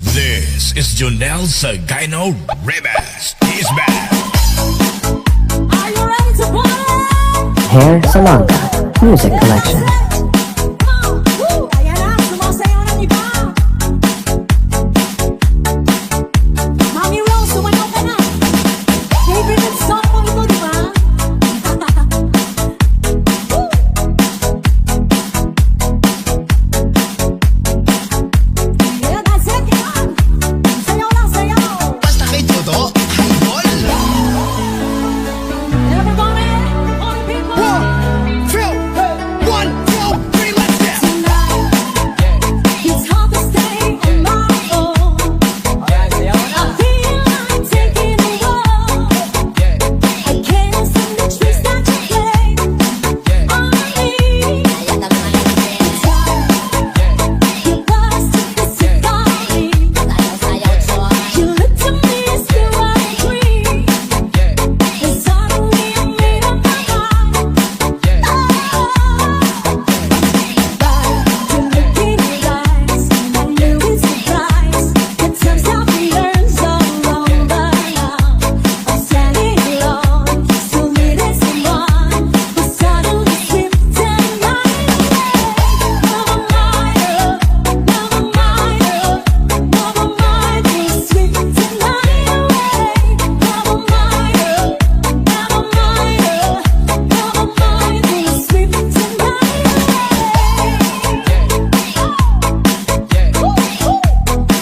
This is Jonel Sagino Ribas. He's back. Are you ready to party? Hair Salonga Music Collection. Ayan na, sumasayaw ng iba. Mami Rose, sumayaw ka na. Favorite song mo ito, di ba? Yeah, that's it, yan. Sayaw lang, sayaw. Basta kay Toto, idol. Everybody, all the people. 1, 2, 3, let's go. It's hard to stay on my own. I feel like taking a walk. I can't stand the tricks that you play on me. It's time. You busted the cigar. You looked at me as though I dream. And suddenly I made up my mind.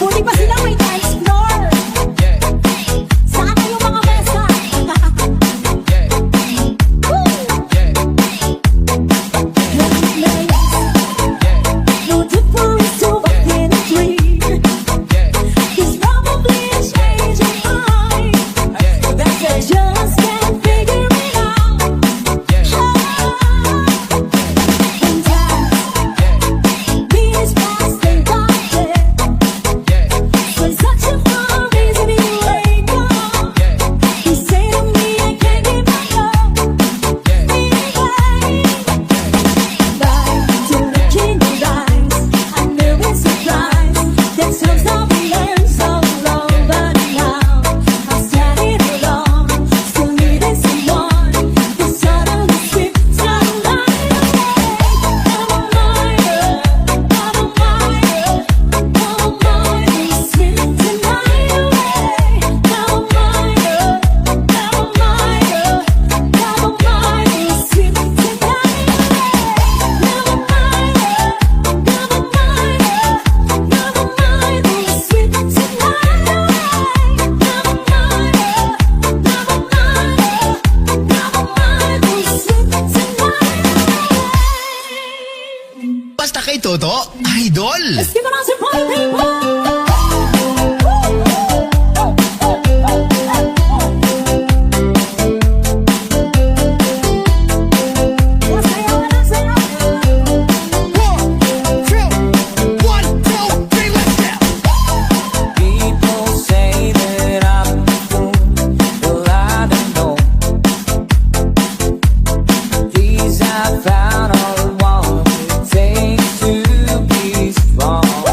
Buti pa sila may dance floor. Saan kayo mga mesa? No difference to back in a dream. He's probably a changing mind. Just can't figure it out. And be his past and got it. When such a far reason he wake up, he say to me I can't give my love away. Back to looking in your eyes, I knew in surprise that somehow we learned so long, but now I'm standing alone, still needing someone who suddenly sweeps my mind away. Never mind, never mind, never mind, we sweep tonight away. Never mind, never mind, never mind, we sweep tonight away. Never mind, never mind, never mind, we sweep tonight away. Never mind, never mind, we sweep tonight away. Basta kay Toto, idol. Let's give it on to party people. Sayaw na, sayaw. 1, 2, 3, let's go. People say that I'm a fool. Well, I don't know. These I found all what it takes to be strong.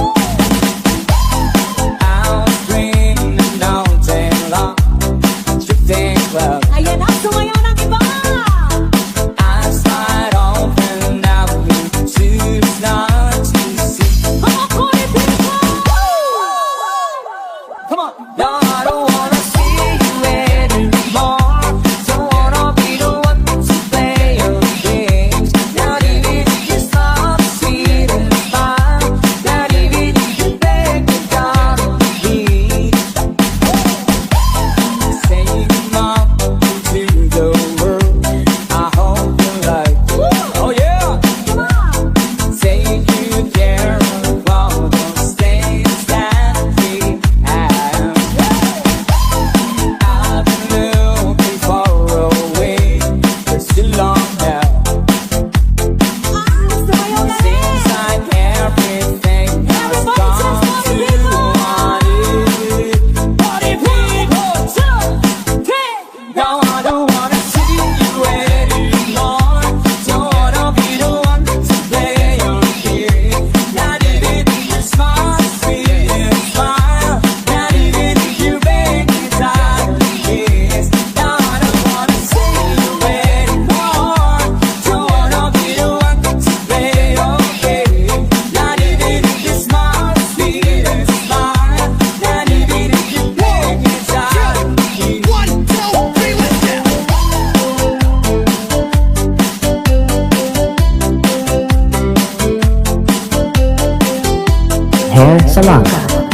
Salanga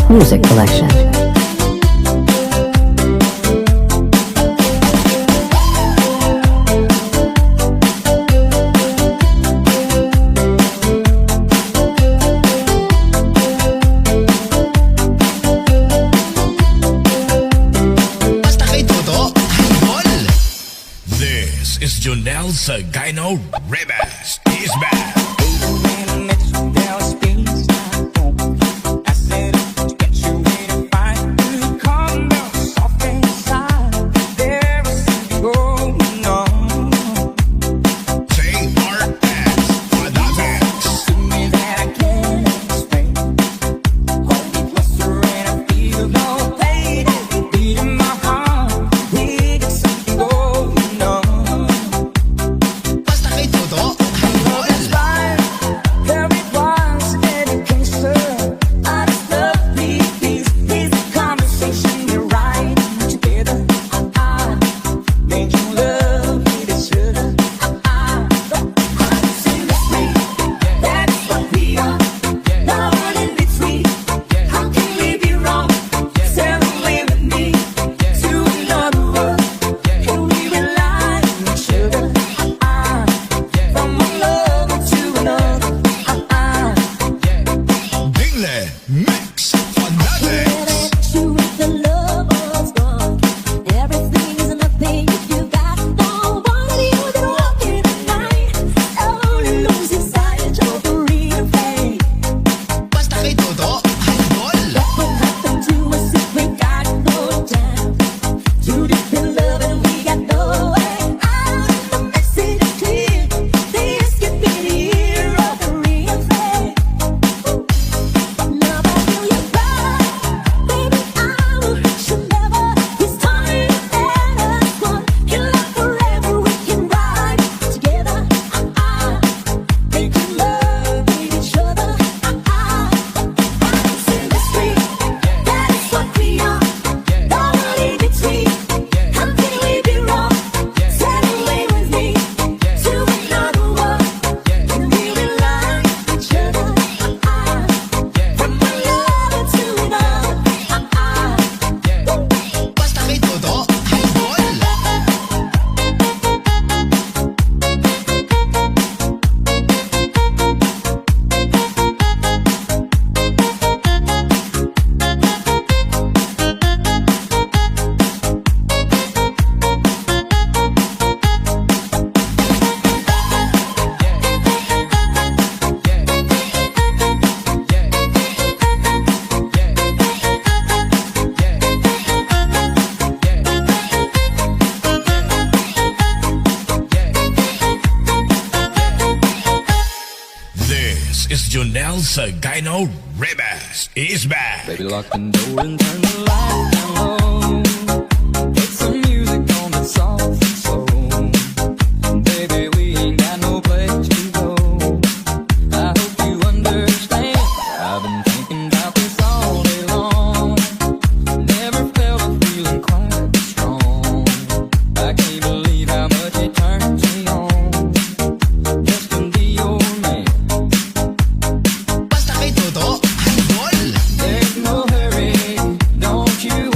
Music Collection. Basta kay Toto, idol. This is Jonel Sagino Ribas. He's back. JRS for the mix. Basta kay Toto, idol. Dingle mix for the mix. Basta kay Toto, idol. Basta kay Toto, idol. This is Jonel Sagino Ribas. He's back. Baby, lock the door and turn the lights down low. Put some music on that's soft and slow. Baby, we ain't got no place to go. I hope you understand. I've been thinking about this all day long. Never felt a feeling quite this strong. I can't believe how much it turns me on. Just to be your man. Basta kay Toto, idol. There's no hurry, don't you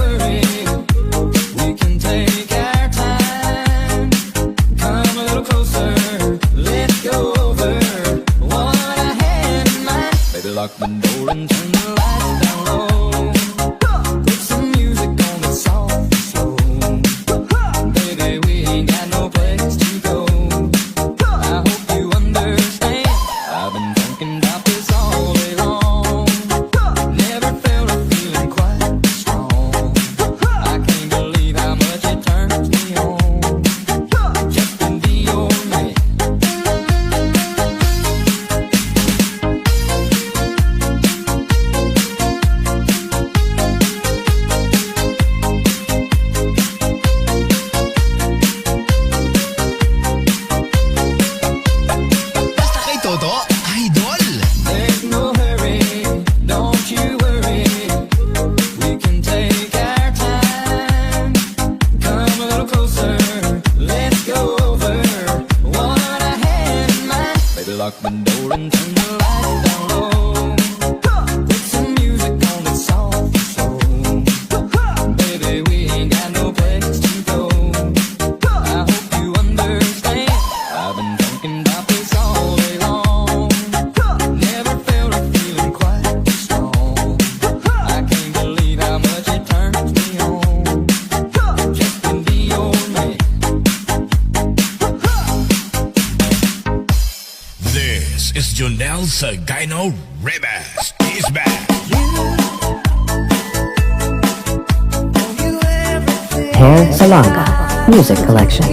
Junel Sagino Ribas is back. Hair Salonga Music Collection.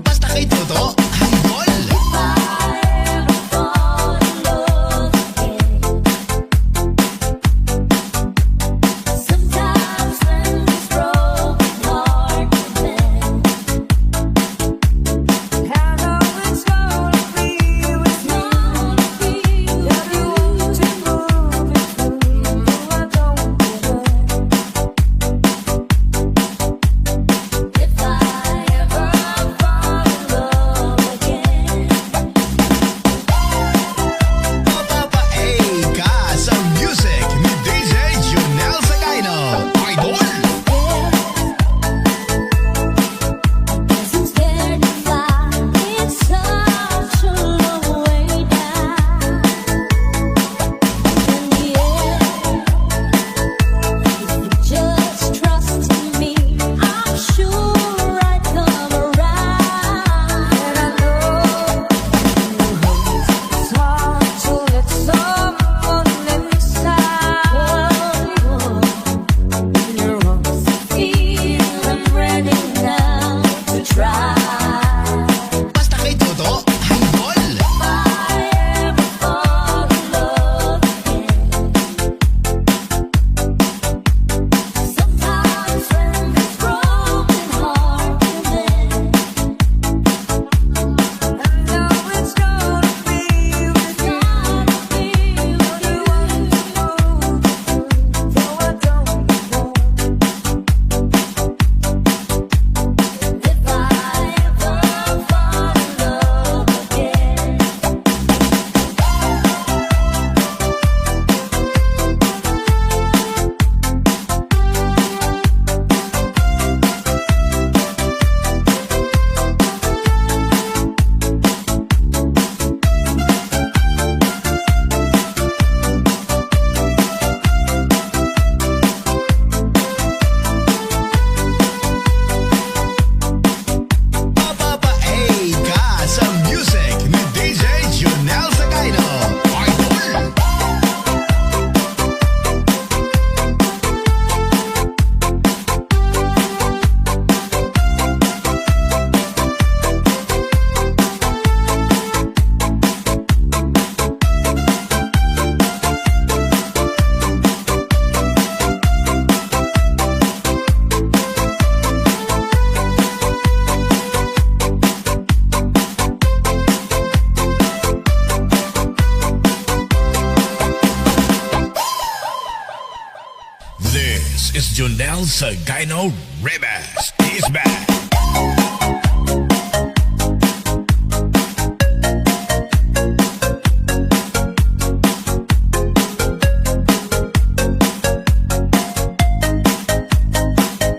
Basta kay Toto, handol. Sometimes when this broken heart mends, I know it's gonna be with me. If you want to move it through, I don't give up. If I ever fall in love again, Mapapaay ka sa music ni DJ Junel Sagino. Idol. guess I'm scared to fly. It's such a long way down. In the end, if you just trust in me, I'm sure I'd come around. And I know it's hard to let someone inside. You're always feeling ready now to try. Basta kay Toto, handol. If I ever fall in love again, sometimes when this broken heart will mend, I know it's gonna be with you. You want to move, though I don't know. If I ever fall in love again, Mapapaay ka sa music ni DJ Junel Sagino. Idol. This is Junel Sagino Ribas is back.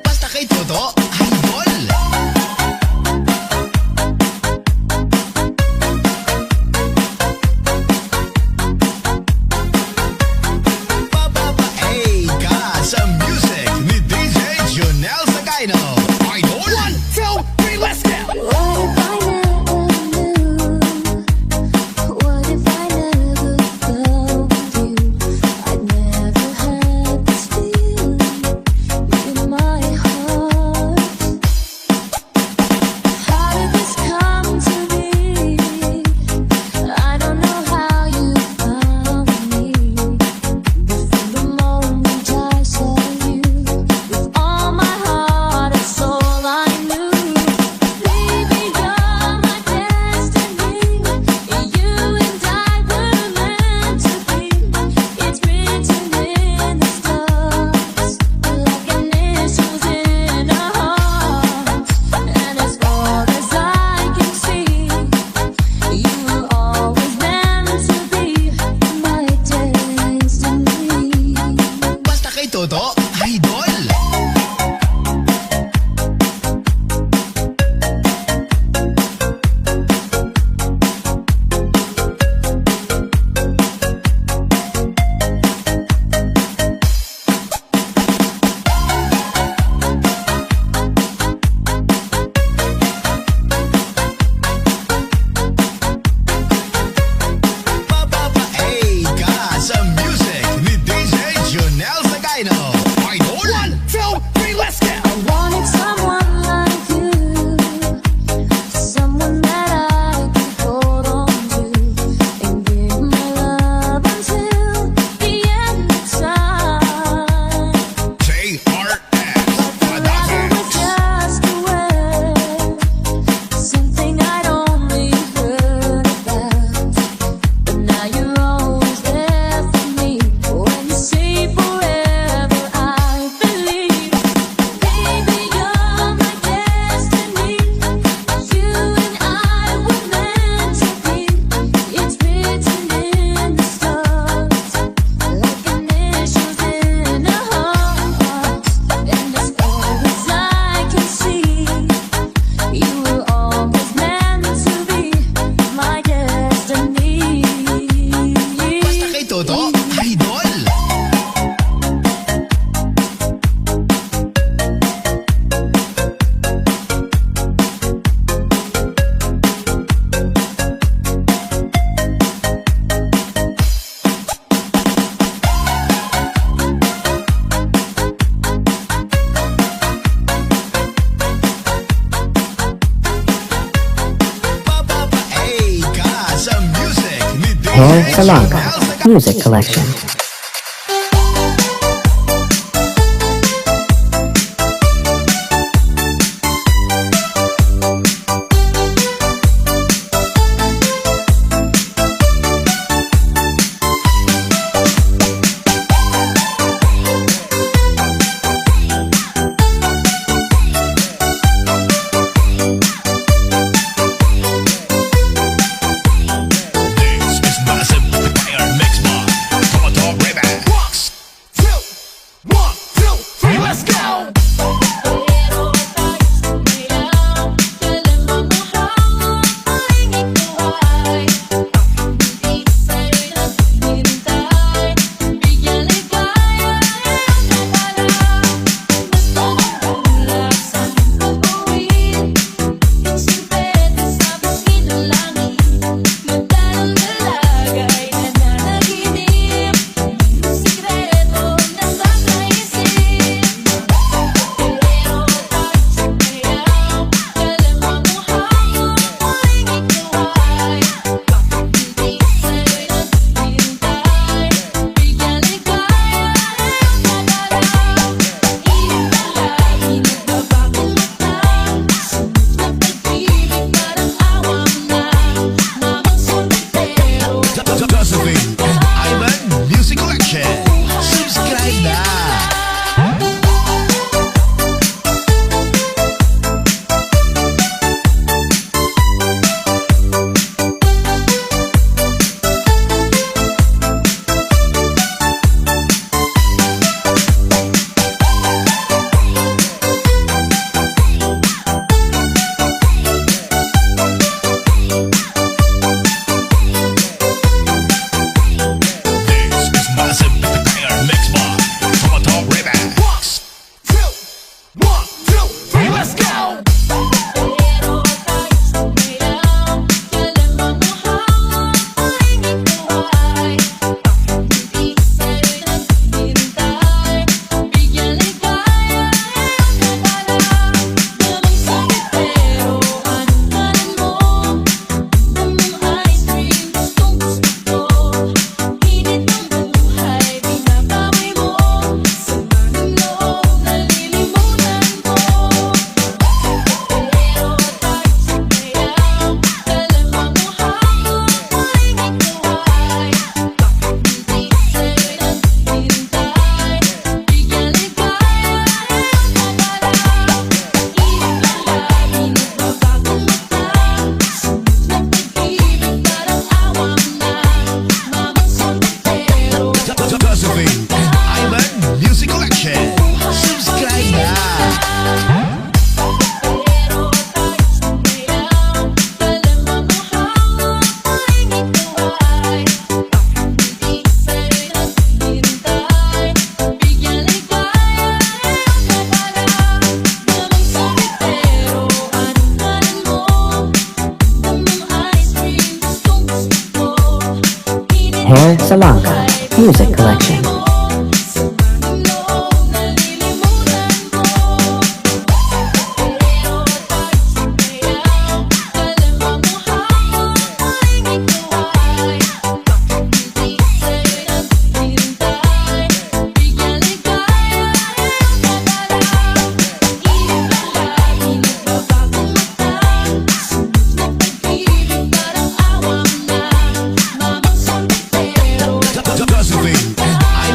Basta kay Toto, handol. Mapapaay ka sa music ni DJ Junel Sagino. Idol. 1, 2, 3, let's go. what if I never knew? What if I never felt you? I'd never had this feeling in my heart. How did this come to be? I don't know how you found me, but from the moment I saw you, with all my heart and soul, Hair Salonga Music Collection. This is massive with the KR Mix Bar. Come on, talk right back. Josephine and Ivan Music Collection. Subscribe na! This is massive with the KR Mix Bar. Come on, talk right back. Josephine and Ivan Music Collection. Subscribe na! Hair Salonga Music Collection. Mamang Sorbetero. Josephine and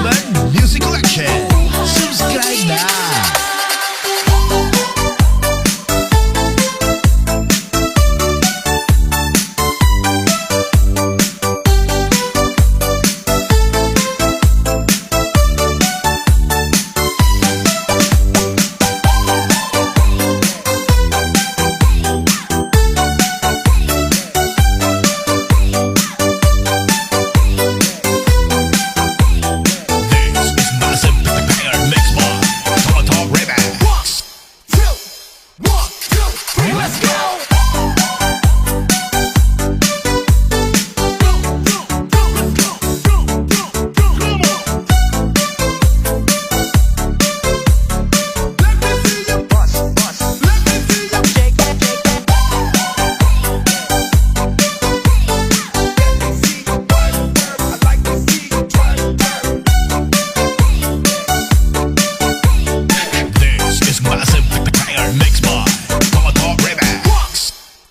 mixed by Tomato Remix. 1,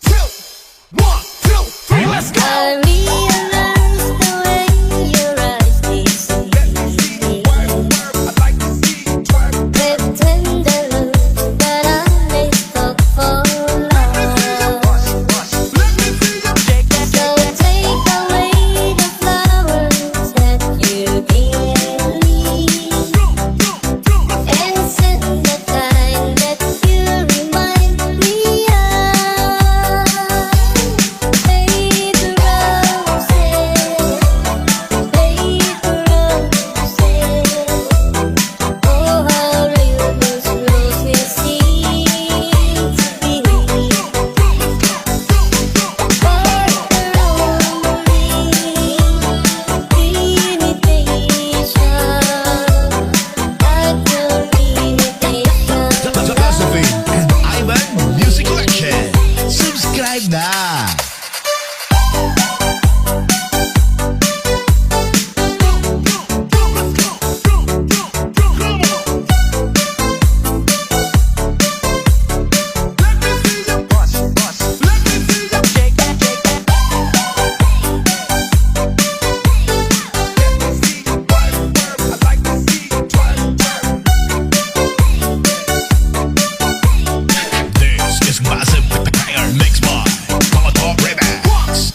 2, 1, 2, 3, let's go. I realize the way your eyes deceive me. With tender looks that I mistook for love. So take away the flowers that you give me, and send the kind that you remind me of. Paper roses, oh how real those roses seem to be. Josephine and Ivan Music Collection. Subscribe na. This is Massive Fire mixed by Tomato Remix.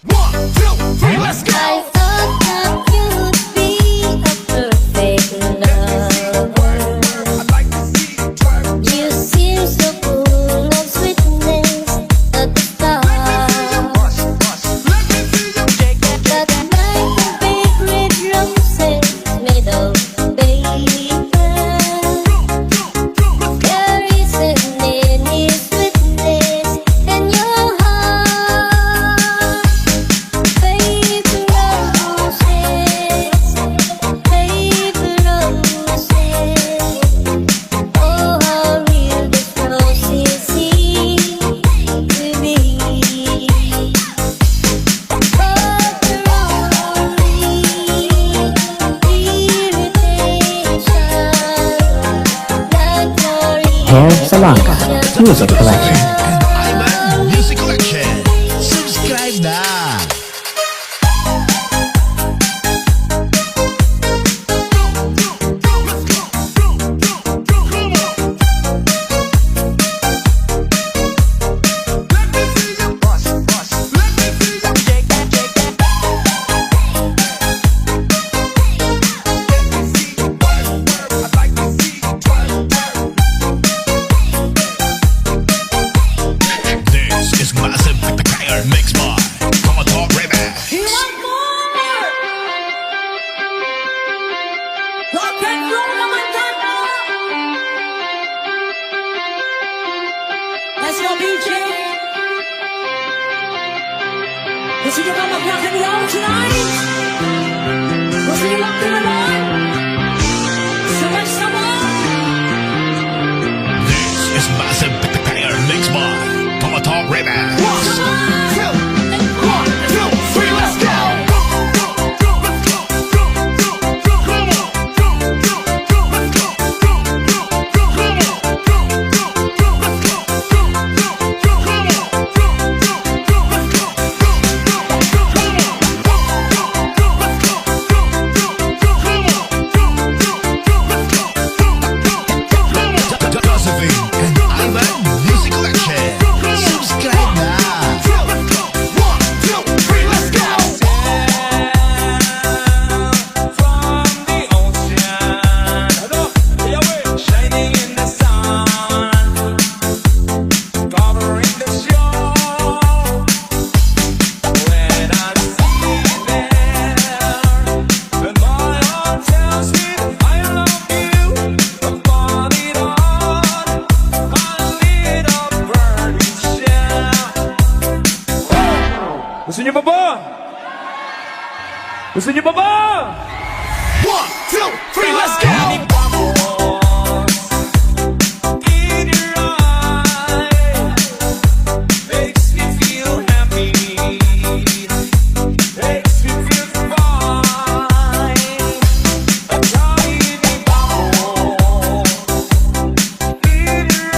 1, 2, 3, let's go. I thought that you would be a perfect lover. You seem so full of sweetness at the start, but like a big red roses made of paper, there isn't any sweetness in your heart. Paper roses, oh how real these roses seem to be. Hair Salonga Music Collection. And Ivan Music Collection. Subscribe na. This is Massive Fire mixed by Tomato Remix. You want more? Rock and roll naman tayo. Let's go, BJ. Gusto nyo ba mag-rock and roll tonight? Gusto nyo lang naman? Sabay-sabay. This is Massive Fire mixed by Tomato Remix. 1, 2, 3, let's go. Josephine and Ivan Music Collection. Subscribe na. 1, 2, 3, let's go. From the ocean, shining in the sun, covering the shore. When I see there, and my heart tells me I love you above it all, my little burning shell. Gusto niyo pa ba? Gusto niyo pa ba? 1, 2, 3, let's go. In your eyes makes me feel happy, makes me feel fine. A tiny bubble in your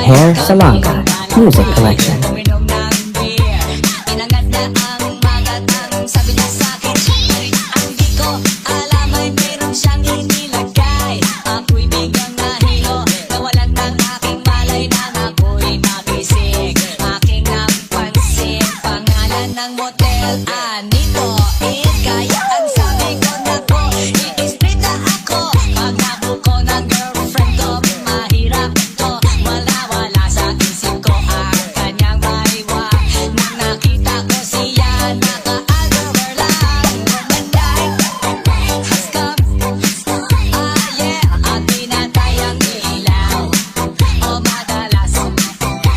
Hair Salonga Music Collection. Uminom ng beer, inangat niya ang magatang, sabi niya sakin, ang di ko alam ay meron siyang inilagay. Ako'y biglang nahilo, nawalan ng aking malay nang ako'y magising. Aking napansin, pangalan ng motel, Anito, kaya ang sabi ko na ko, i-split na ako. Pag nabuko ng girlfriend ko, mahirap to, wala sa isip ko ang kanyang baliwa. Nang nakita ko siya, naka-underwear lang. Maganda, has come, at pinatay ang ilaw. O madalas,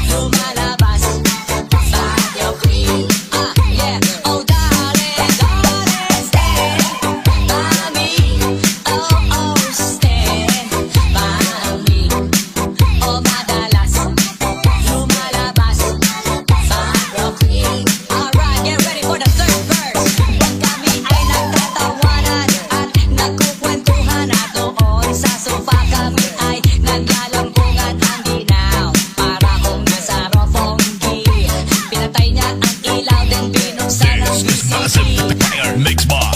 lumalabas, Baguio Queen, oh darling, stay by me, oh stay by me. O madalas, lumalabas, Baguio Queen. Alright, get ready for the third verse. Pag kami ay nagtatawanan at nagkukwentuhan, at doon sa sofa kami ay naglalampungan ang ginaw. Para kung nasa rofongi, pinatay niya ang ilaw, then binuksan ang This is massive Entertainer mixed by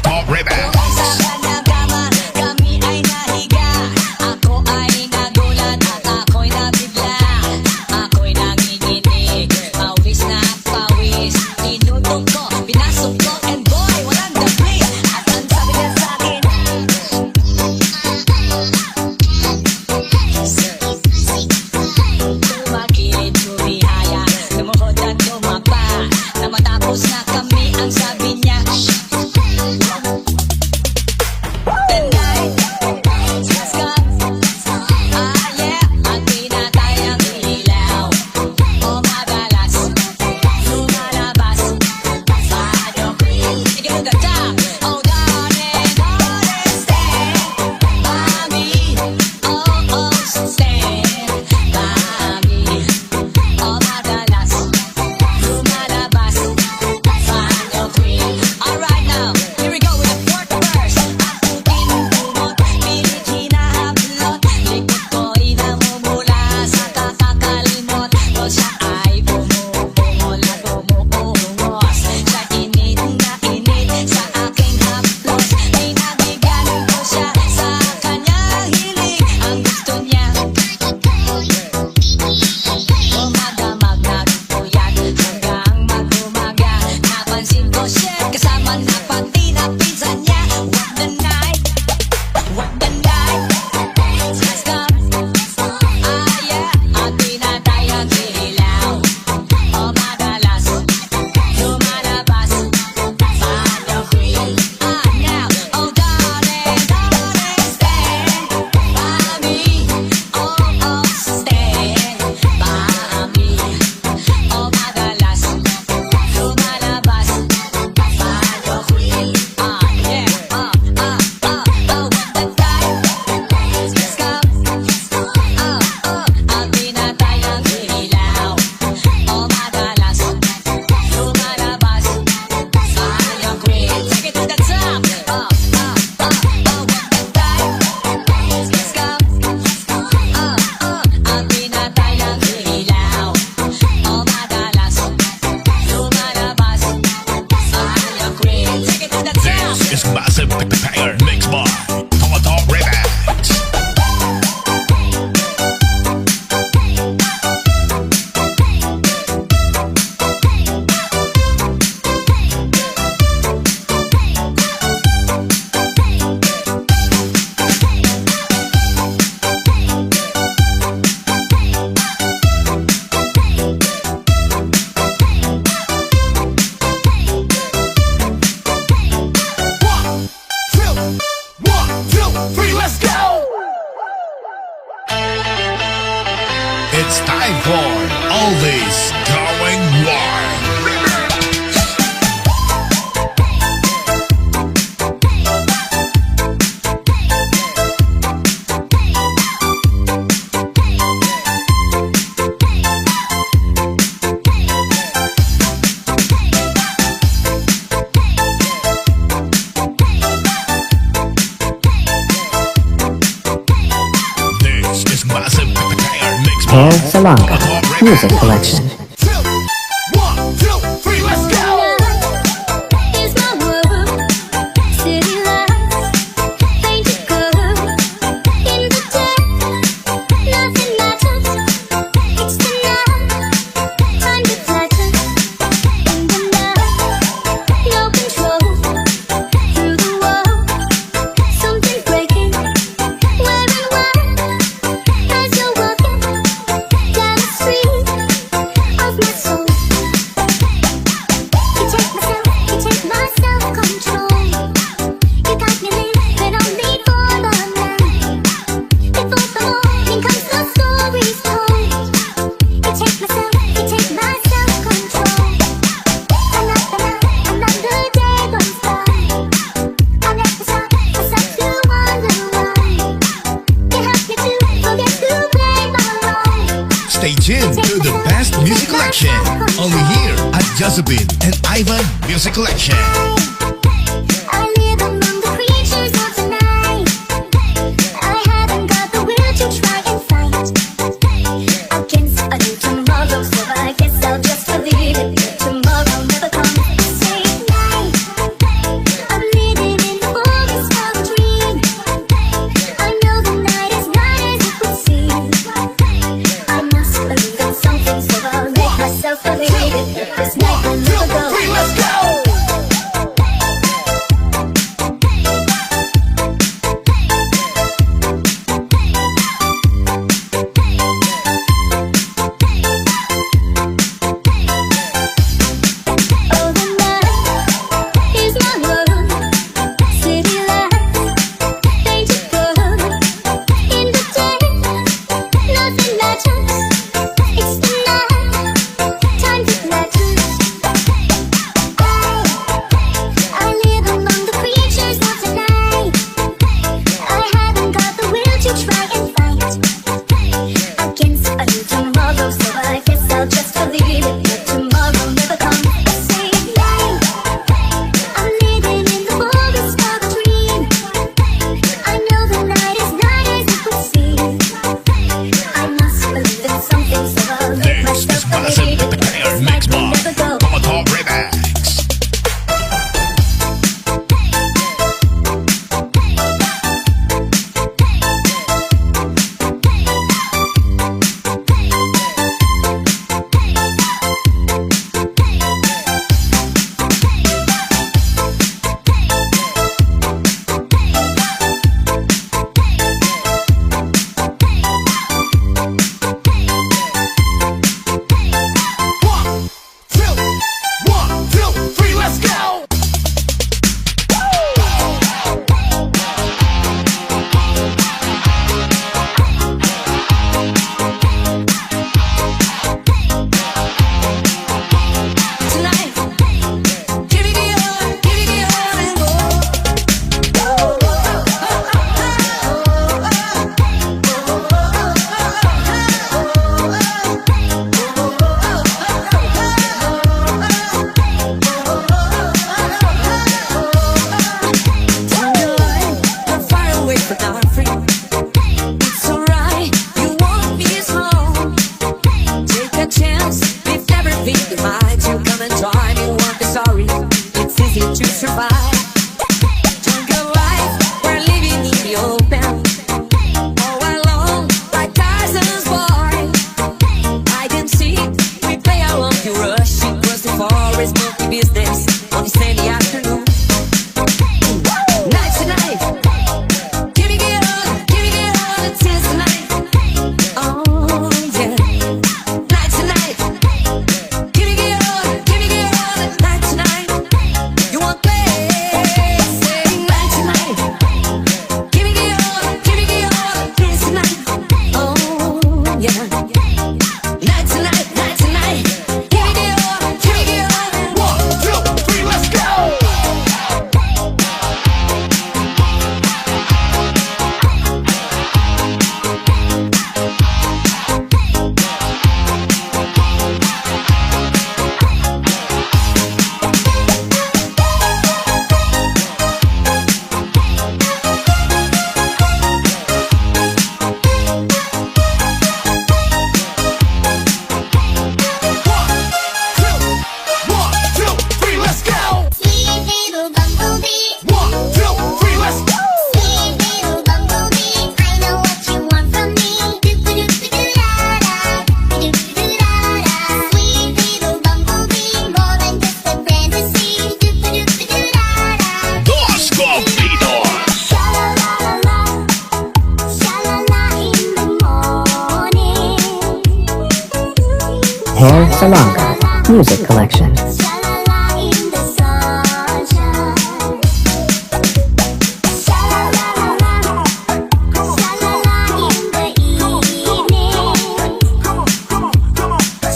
Talk Remix. sa kanyang kama, kami ay nahiga. Ako ay nagulat at ako'y nabigla. Ako'y nanginginig, pawis na pawis. Tinutog ko, pinasok ko, and boy, walang dapli. At ang sabi niya sa'kin, tumakit, tumihaya, lumuhod at tumapa. Na matapos na kami, ang sabi niya, the night has come. At pinatay ang ilaw. O madalas, lumalabas, Baguio Queen. Sige to the top. Oh darling, stay by me. Oh stay by me. O madalas, lumalabas, Baguio Queen. Alright now, here we go with the fourth verse. Ako tinumot, pilit hinahablot, likod ko'y namumula sa kakakalimot. O siya ay bumubungol at bumuungos. Siya init na init sa aking haplos. Pinabigan ko siya sa kanyang hiling. Ang gusto niya, umaga magpuyat hanggang mag-umaga. Napansin ko siya kasama na pati na pinsan niya. What the night has come. At pinatay ang ilaw. O madalas, lumalabas, Baguio Queen. Now, oh darling, stay by me. Oh stay by me. O madalas, lumalabas, Baguio Queen. What the night has come. At pinatay ang ilaw. O madalas, lumalabas, Baguio Queen. Take it to the top. What the night has come. At pinatay ang ilaw. O madalas, lumalabas, Baguio Queen. Take it to the top. This is massive Entertainer mixed by Talk Remix. One, two, three, let's go! It's time for Oldies Going Wild. This is massive Entertainer mixed Hair Salonga Music Collection. 1, 2, 3, let's go! Is my world, city lights, painted gold. In the dark, nothing matters. It's the night, time to flatter. In the night, no control. Through the wall, something breaking. Where and why, as you're walking down the street of my soul. You take my self-control. You got me living only for the night. Before the morning comes, the story's told. You take my self-control. Another day goes by. I never stop myself to wonder why. You help me to forget to play my role. Stay tuned to the best music collection. Only here at Josephine and Ivan Music Collection. I live among the creatures of the night. I haven't got the will to try and fight against a new tomorrow, so I guess I'll just believe it. Tomorrow never comes. Say night. I'm living in the forest of a dream. I know the night is not as it would seem. I must believe in something, so I'll make myself believe it. This night will never go. 3, let's go! Hair Salonga Music Collection. Sha-la-la in the sunshine. Sha-la-la-la-la. Sha-la-la in the evening.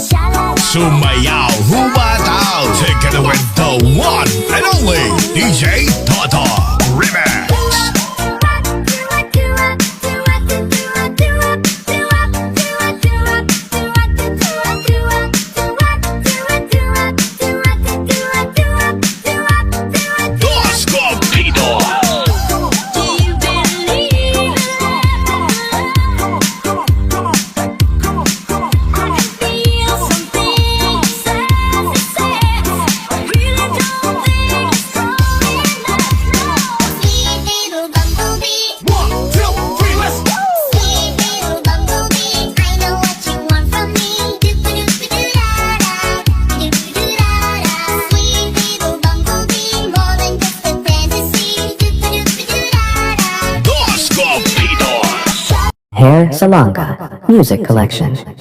Sha-la-la. Sumayaw, humataw. Take it with the one and only DJ Tatak Remix. Dos Compito. One, two, three, let's go. Dos Compito. Hair Salonga Music Collection.